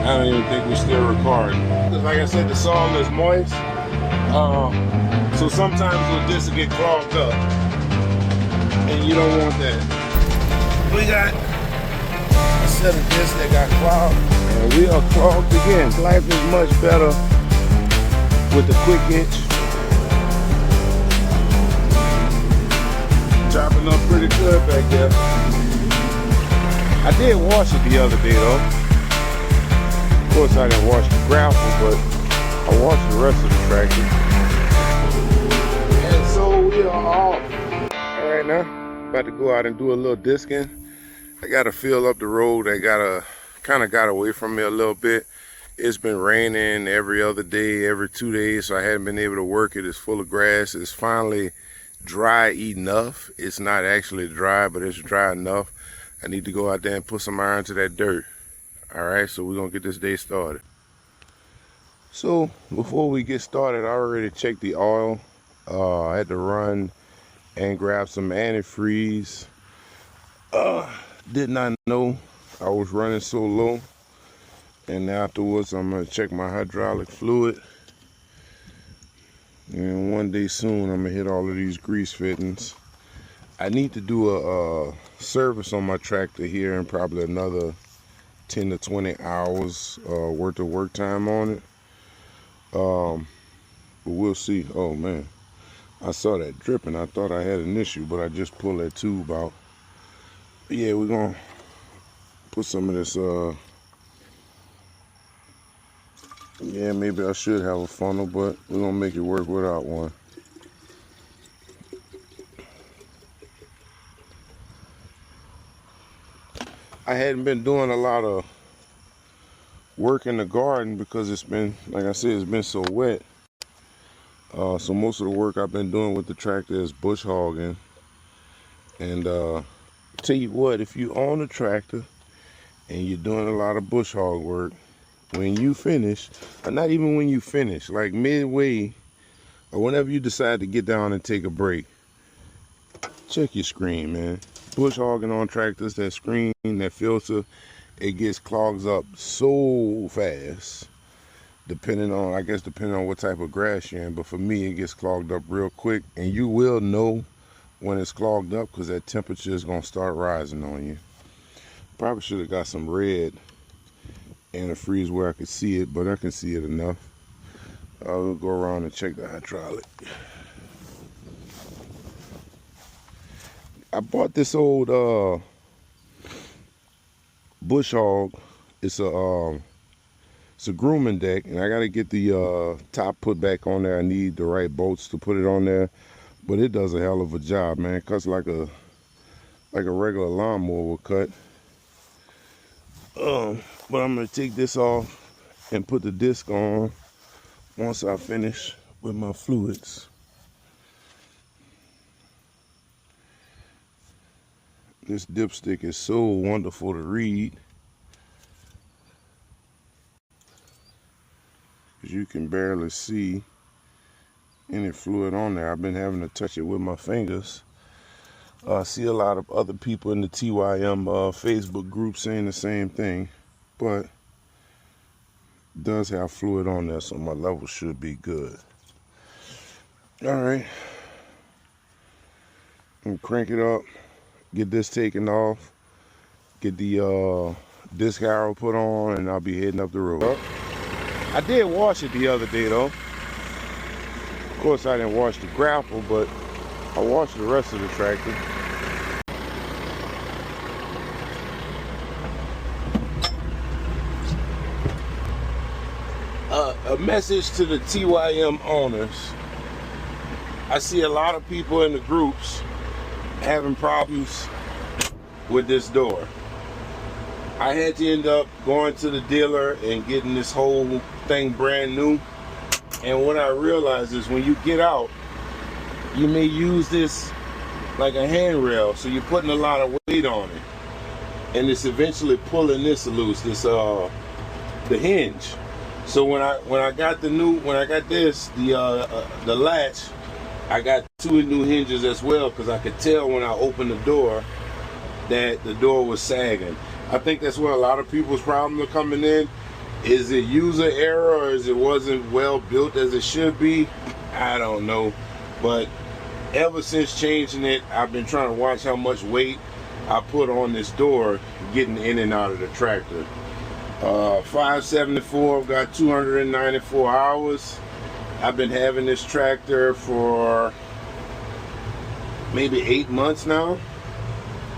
I don't even think we're still recording. Because like I said, the soil is moist. So sometimes it'll just get clogged up. And you don't want that. We got a set of discs that got clogged. And we are clogged again. Life is much better with the quick hitch. Chopping up pretty good back there. I did wash it the other day though. Of course I didn't wash the grapple, but I washed the rest of the tractor. And so we are off. Alright now, about to go out and do a little disking. I gotta fill up the road. I kinda got away from me a little bit. It's been raining every other day, every 2 days, so I hadn't been able to work it. It's full of grass. It's finally dry enough. It's not actually dry, but it's dry enough. I need to go out there and put some iron to that dirt. Alright, so we're gonna get this day started. So before we get started, I already checked the oil. I had to run and grab some antifreeze. Did not know I was running so low. And afterwards I'm gonna check my hydraulic fluid. And one day soon I'm gonna hit all of these grease fittings. I need to do a service on my tractor here in probably another 10 to 20 hours worth of work time on it. But we'll see. Oh man, I saw that dripping. I thought I had an issue, but I just pulled that tube out. But yeah, we're gonna put some of this yeah, maybe I should have a funnel, but we're gonna make it work without one. I hadn't been doing a lot of work in the garden because it's been, like I said, it's been so wet. So most of the work I've been doing with the tractor is bush hogging. And tell you what, if you own a tractor and you're doing a lot of bush hog work, when you finish, or not even when you finish, like midway, or whenever you decide to get down and take a break, check your screen, man. Bush hogging on tractors, that screen, that filter, it gets clogged up so fast. Depending on what type of grass you're in, but for me, it gets clogged up real quick, and you will know when it's clogged up because that temperature is gonna start rising on you. Probably should have got some red antifreeze where I could see it, but I can see it enough. I'll go around and check the hydraulic. I bought this old bush hog. It's a grooming deck, and I got to get the top put back on there. I need the right bolts to put it on there, but it does a hell of a job, man. It cuts like a regular lawnmower would cut. But I'm gonna take this off and put the disc on once I finish with my fluids. This dipstick is so wonderful to read, because you can barely see any fluid on there. I've been having to touch it with my fingers. I see a lot of other people in the TYM Facebook group saying the same thing, but it does have fluid on there, so my level should be good. All right, I'm gonna crank it up, get this taken off, get the disc Harrow put on, and I'll be heading up the road. I did wash it the other day though. Of course I didn't wash the grapple, but I washed the rest of the tractor. A message to the TYM owners. I see a lot of people in the groups having problems with this door. I had to end up going to the dealer and getting this whole thing brand new. And what I realized is when you get out, you may use this like a handrail, so you're putting a lot of weight on it, and it's eventually pulling this loose, this the hinge. So when I got this, the latch, I got 2 new hinges as well, because I could tell when I opened the door that the door was sagging. I think that's where a lot of people's problems are coming in. Is it user error or is it wasn't well built as it should be? I don't know. But ever since changing it, I've been trying to watch how much weight I put on this door getting in and out of the tractor. 574, I've got 294 hours. I've been having this tractor for maybe 8 months now.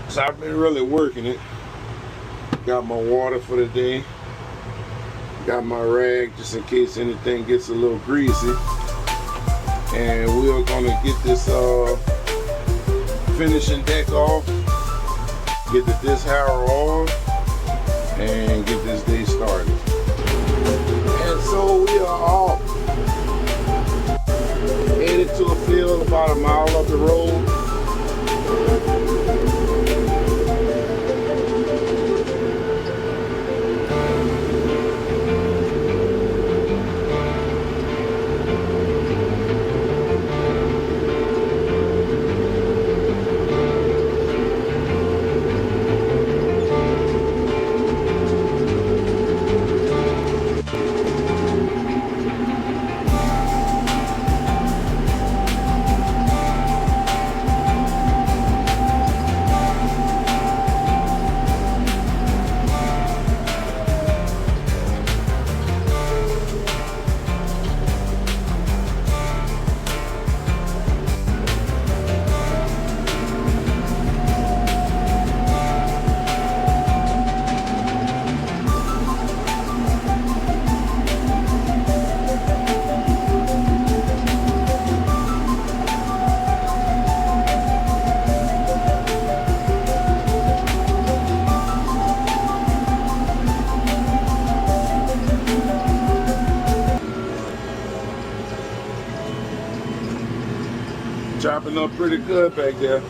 So I've been really working it. Got my water for the day. Got my rag just in case anything gets a little greasy. And we're gonna get this finishing deck off, get the disc Harrow on, and get this day started. And so we are off. Headed to a field about a mile up the road. Chopping up pretty good back there.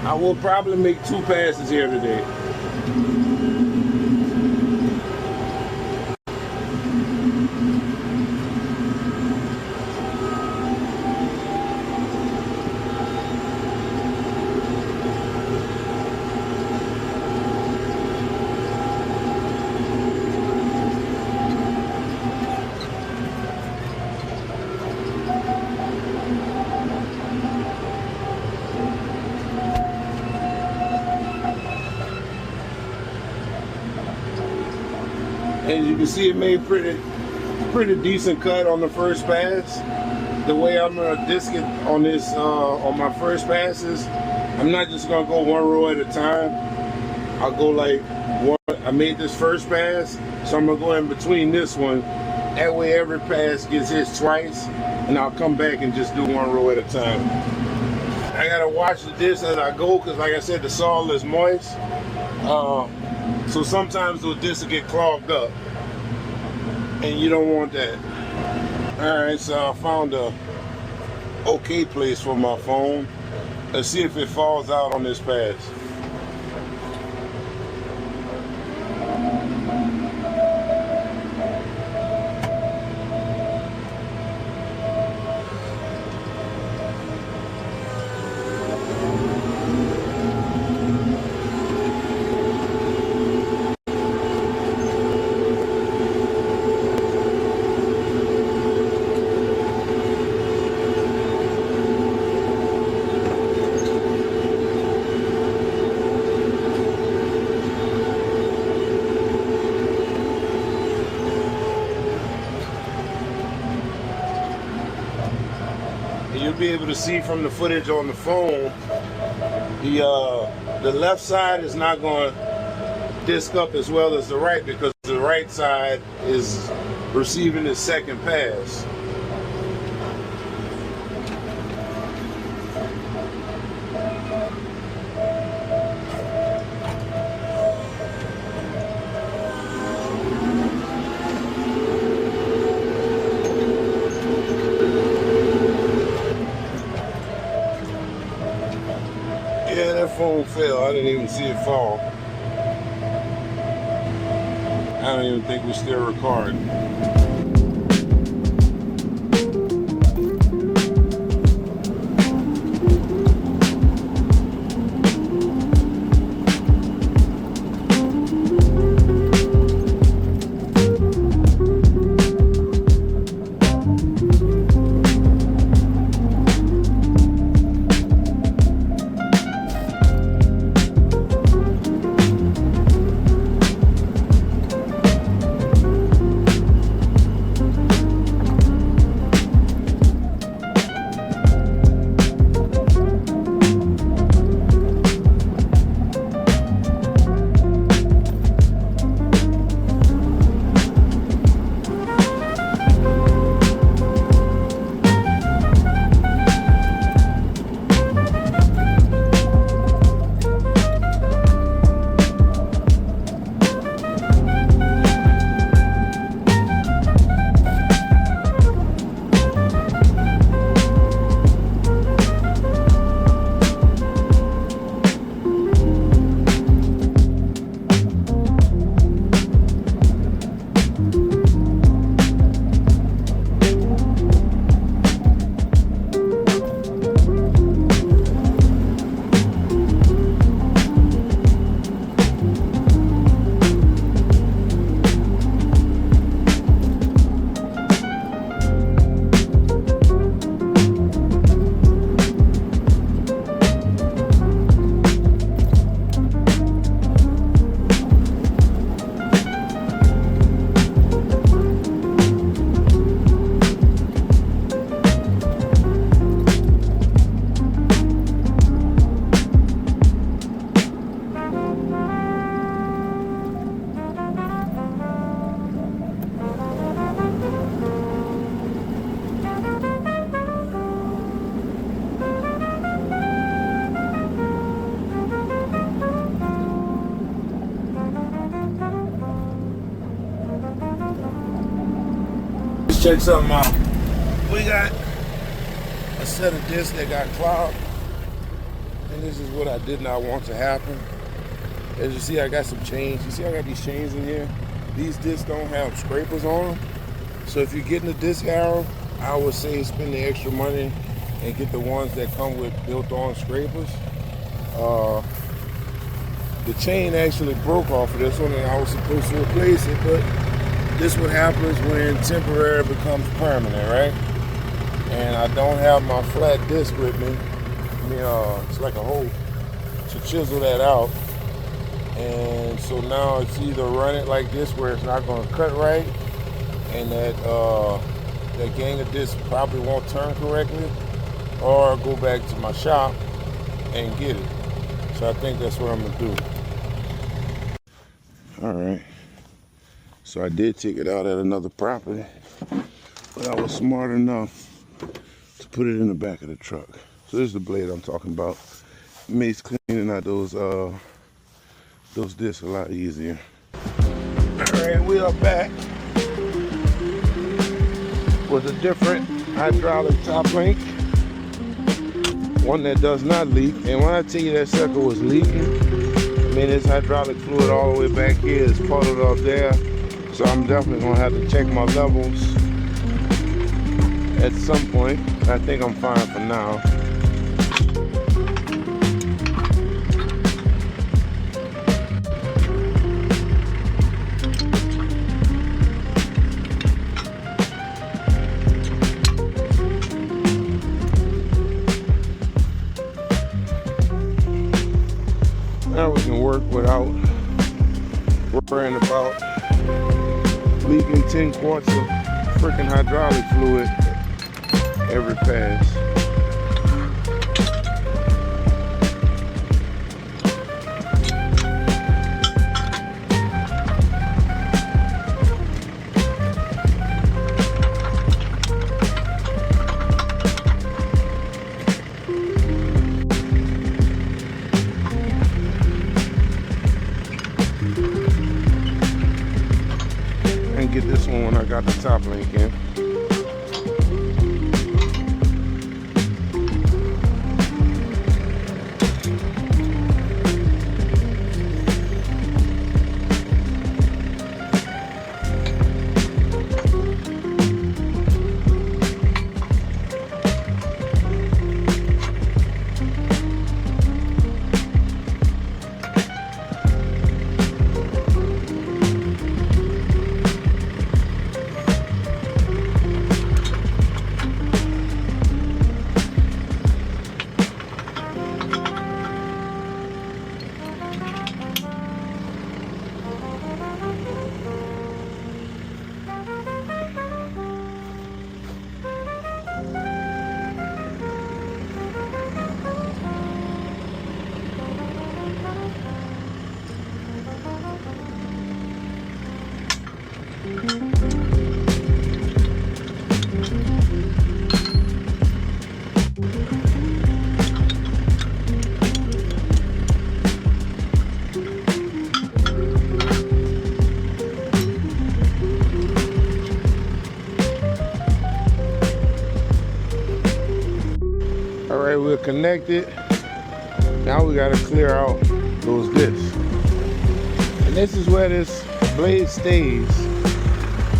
I will probably make 2 passes here today. As you can see, it made pretty decent cut on the first pass. The way I'm gonna disc it on this on my first passes, I'm not just gonna go one row at a time. I'll go like one. I made this first pass, so I'm gonna go in between this one. That way every pass gets hit twice, and I'll come back and just do one row at a time. I gotta watch the disc as I go, because like I said, the soil is moist. So sometimes those discs will get clogged up, and you don't want that. Alright, so I found a okay place for my phone. Let's see if it falls out on this pass. You'll be able to see from the footage on the phone, the left side is not going to disc up as well as the right, because the right side is receiving the second pass. Yeah, that phone fell. I didn't even see it fall. I don't even think we're still recording. Check something out. We got a set of discs that got clogged, and this is what I did not want to happen. As you see, I got some chains. You see I got these chains in here? These discs don't have scrapers on them. So if you're getting a disc Harrow, I would say spend the extra money and get the ones that come with built-on scrapers. The chain actually broke off of this one and I was supposed to replace it, but this is what happens when temporary becomes permanent, right? And I don't have my flat disc with me. It's like a hole to chisel that out. And so now it's either run it like this where it's not going to cut right, and that gang of discs probably won't turn correctly, or go back to my shop and get it. So I think that's what I'm going to do. All right. So I did take it out at another property, but I was smart enough to put it in the back of the truck. So this is the blade I'm talking about. It makes cleaning out those discs a lot easier. All right, we are back with a different hydraulic top link, one that does not leak. And when I tell you that sucker was leaking, I mean this hydraulic fluid all the way back here is puddled up there. So I'm definitely gonna have to check my levels at some point. I think I'm fine for now. Now we can work without worrying about leaking 10 quarts of freaking hydraulic fluid every pass. Get this one when I got the top link in. All right, we're connected. Now we gotta clear out those discs. And this is where this blade stays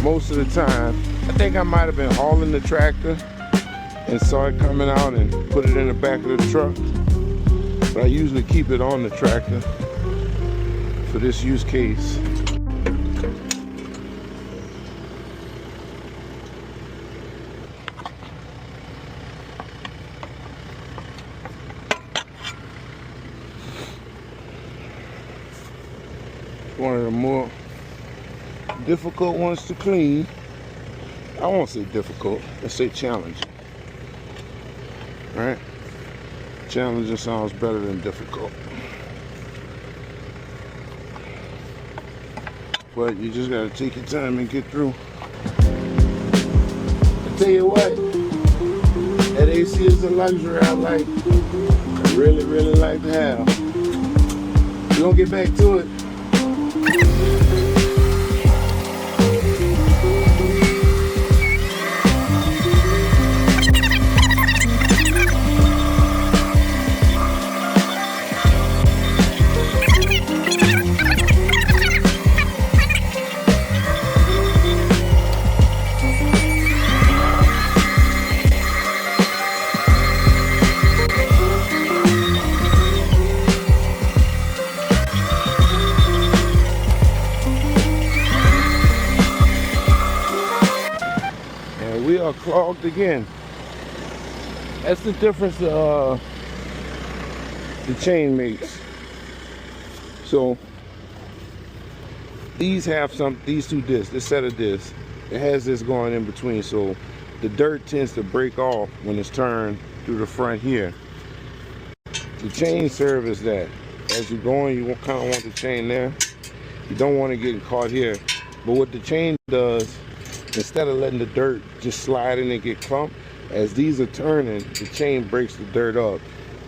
most of the time. I think I might have been hauling the tractor and saw it coming out and put it in the back of the truck. But I usually keep it on the tractor for this use case. One of the more difficult ones to clean. I won't say difficult, let's say challenging. Right? Challenging sounds better than difficult. But you just gotta take your time and get through. I tell you what, that AC is a luxury I like. I really, really like to have. We're gonna get back to it. clogged again. That's the difference the chain makes. So these have these two discs, this set of discs, it has this going in between, so the dirt tends to break off when it's turned through the front here. The chain serves as that. As you're going, you kind of want the chain there. You don't want to get caught here. But what the chain does, instead of letting the dirt just slide in and get clumped, as these are turning, the chain breaks the dirt up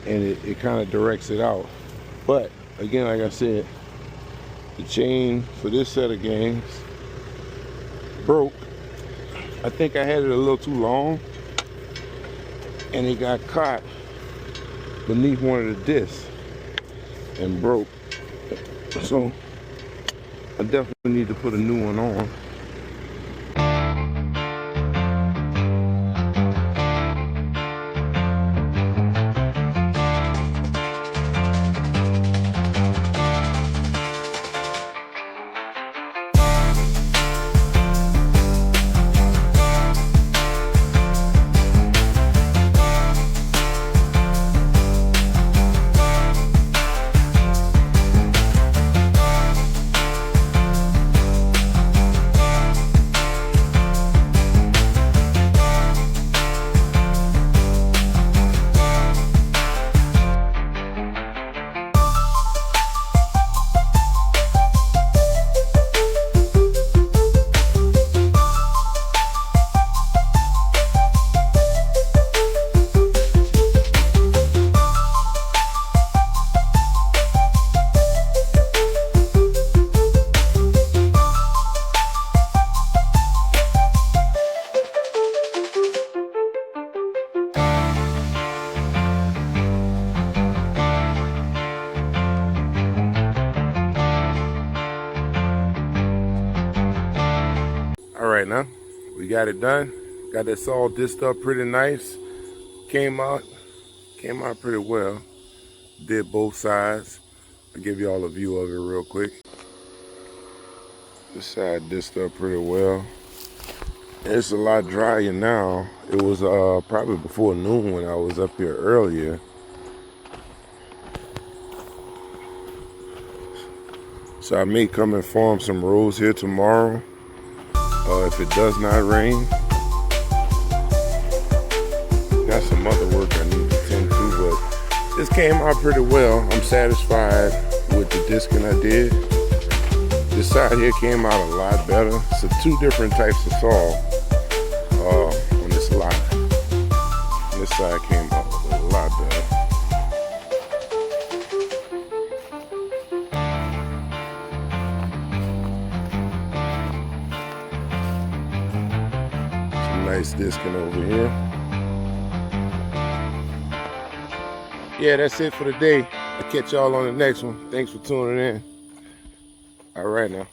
and it kind of directs it out. But again, like I said, the chain for this set of gangs broke. I think I had it a little too long and it got caught beneath one of the discs and broke. So I definitely need to put a new one on. All right, now we got it done. Got this all dished up pretty nice. Came out pretty well. Did both sides. I'll give you all a view of it real quick. This side dished up pretty well. It's a lot drier now. It was probably before noon when I was up here earlier. So I may come and farm some rows here tomorrow. If it does not rain. Got some other work I need to tend to, but this came out pretty well. I'm satisfied with the disking I did. This side here came out a lot better. So two different types of saw on this lot. This side came out a lot better. Nice disking over here. Yeah, that's it for today. I'll catch y'all on the next one. Thanks for tuning in. All right now.